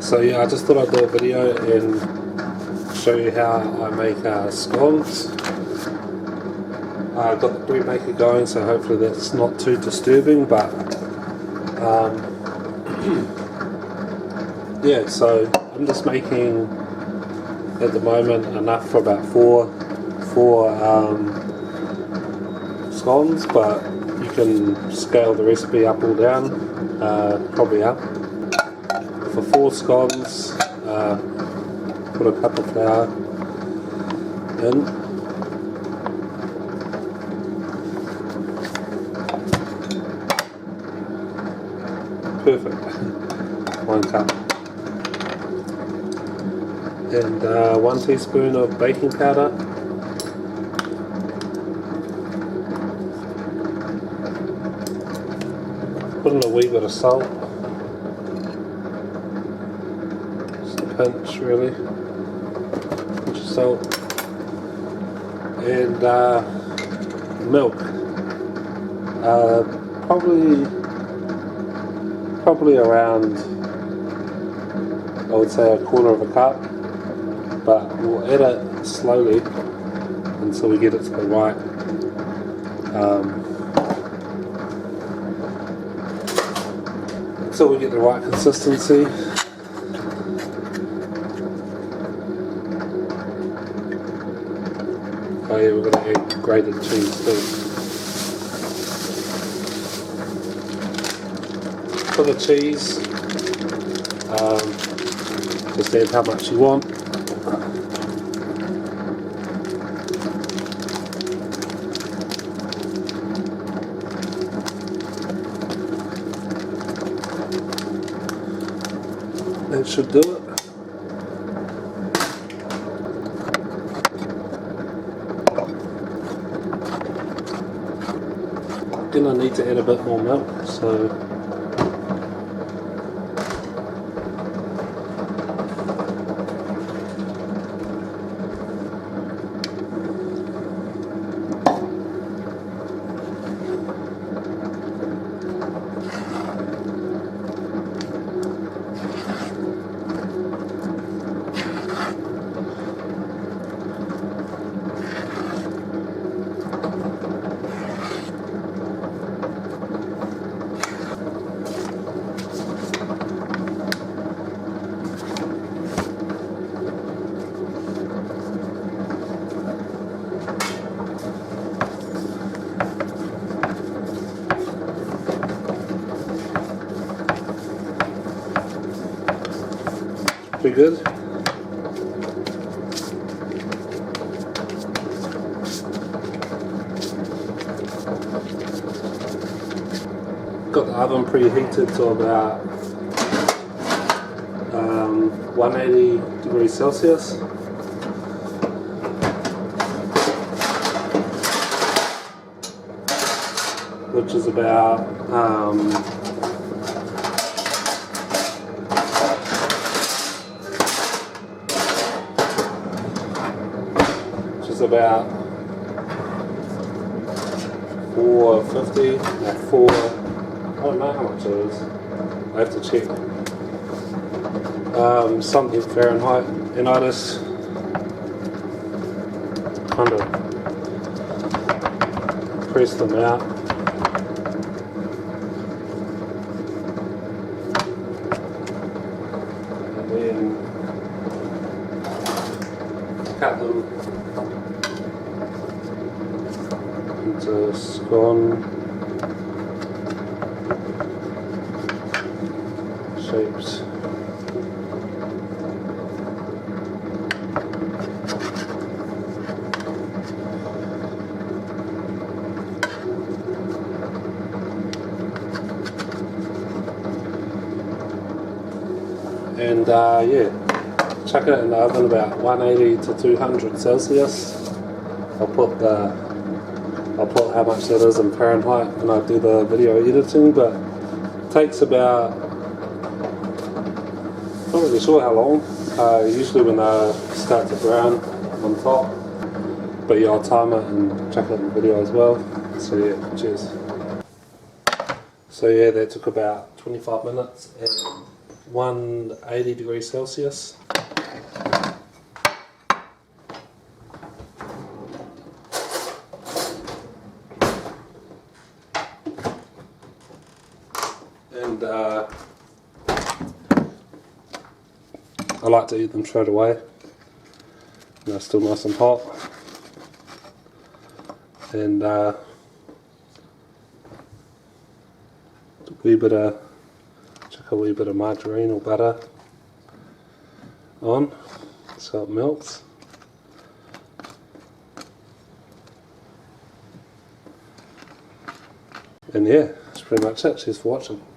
So yeah, I just thought I'd do a video and show you how I make scones. I've got the bread maker going, so hopefully that's not too disturbing, but yeah, so I'm just making at the moment enough for about four scones, but you can scale the recipe up or down, probably up. For 4 scones, put a cup of flour in. Perfect. 1 cup. And 1 teaspoon of baking powder. Put in a wee bit of salt. Just a pinch, really. Pinch of salt. And milk. Probably around, I would say, 1/4 of a cup, but we'll add it slowly until we get it to the right consistency. Oh yeah, we're going to add grated cheese too. For the cheese, just add how much you want. That should do it. Then I need to add a bit more milk, so pretty good. Got the oven preheated to about 180 degrees Celsius. Which is about about 450, no, 4, I don't know how much it is, I have to check, something Fahrenheit, and I just kind of press them out. And then cut them into scone shapes. And yeah, chuck it in the oven about 180 to 200 Celsius. I'll put how much that is in Fahrenheit when I do the video editing, but it takes about, not really sure how long, usually when they start to brown on top, but yeah, I'll time it and chuck it in the video as well. So yeah, cheers. So yeah, that took about 25 minutes and 180 degrees Celsius. And I like to eat them straight away. And they're still nice and hot. And a wee bit of margarine or butter on so it melts. And yeah, that's pretty much it. Cheers for watching.